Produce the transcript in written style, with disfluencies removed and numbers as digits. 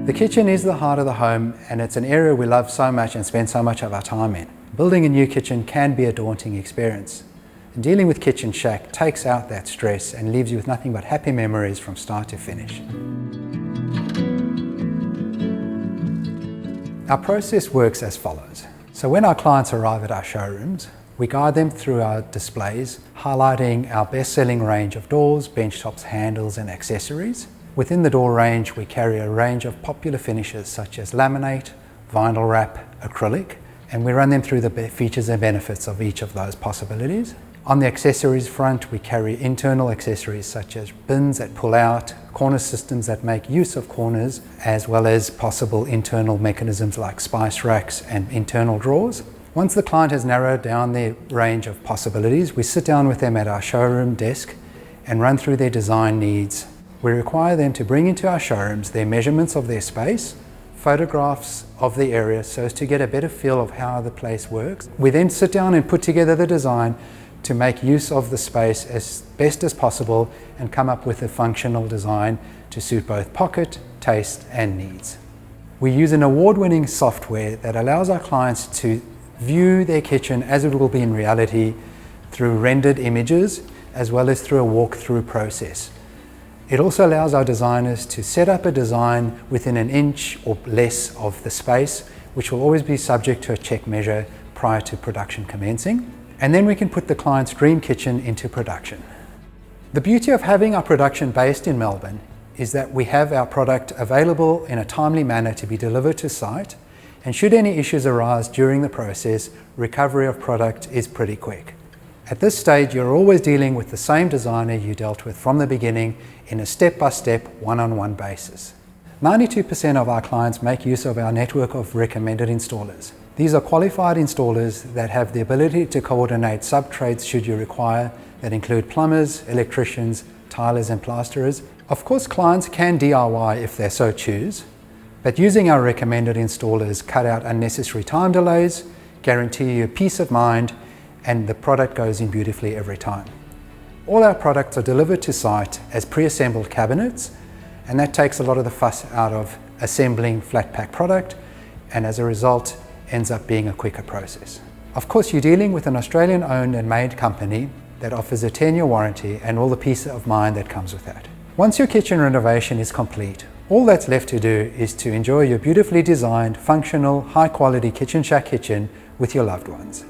The kitchen is the heart of the home, and it's an area we love so much and spend so much of our time in. Building a new kitchen can be a daunting experience. And dealing with Kitchen Shack takes out that stress and leaves you with nothing but happy memories from start to finish. Our process works as follows. So when our clients arrive at our showrooms, we guide them through our displays, highlighting our best-selling range of doors, bench tops, handles and accessories. Within the door range, we carry a range of popular finishes such as laminate, vinyl wrap, acrylic, and we run them through the features and benefits of each of those possibilities. On the accessories front, we carry internal accessories such as bins that pull out, corner systems that make use of corners, as well as possible internal mechanisms like spice racks and internal drawers. Once the client has narrowed down their range of possibilities, we sit down with them at our showroom desk and run through their design needs. We require them to bring into our showrooms their measurements of their space, photographs of the area so as to get a better feel of how the place works. We then sit down and put together the design to make use of the space as best as possible and come up with a functional design to suit both pocket, taste and needs. We use an award-winning software that allows our clients to view their kitchen as it will be in reality through rendered images as well as through a walk-through process. It also allows our designers to set up a design within an inch or less of the space, which will always be subject to a check measure prior to production commencing. And then we can put the client's dream kitchen into production. The beauty of having our production based in Melbourne is that we have our product available in a timely manner to be delivered to site, and should any issues arise during the process, recovery of product is pretty quick. At this stage, you're always dealing with the same designer you dealt with from the beginning in a step-by-step, one-on-one basis. 92% of our clients make use of our network of recommended installers. These are qualified installers that have the ability to coordinate sub-trades should you require, that include plumbers, electricians, tilers and plasterers. Of course, clients can DIY if they so choose, but using our recommended installers cut out unnecessary time delays, guarantee you peace of mind, and the product goes in beautifully every time. All our products are delivered to site as pre-assembled cabinets, and that takes a lot of the fuss out of assembling flat pack product, and as a result, ends up being a quicker process. Of course, you're dealing with an Australian owned and made company that offers a 10-year warranty and all the peace of mind that comes with that. Once your kitchen renovation is complete, all that's left to do is to enjoy your beautifully designed, functional, high-quality Kitchen Shack kitchen with your loved ones.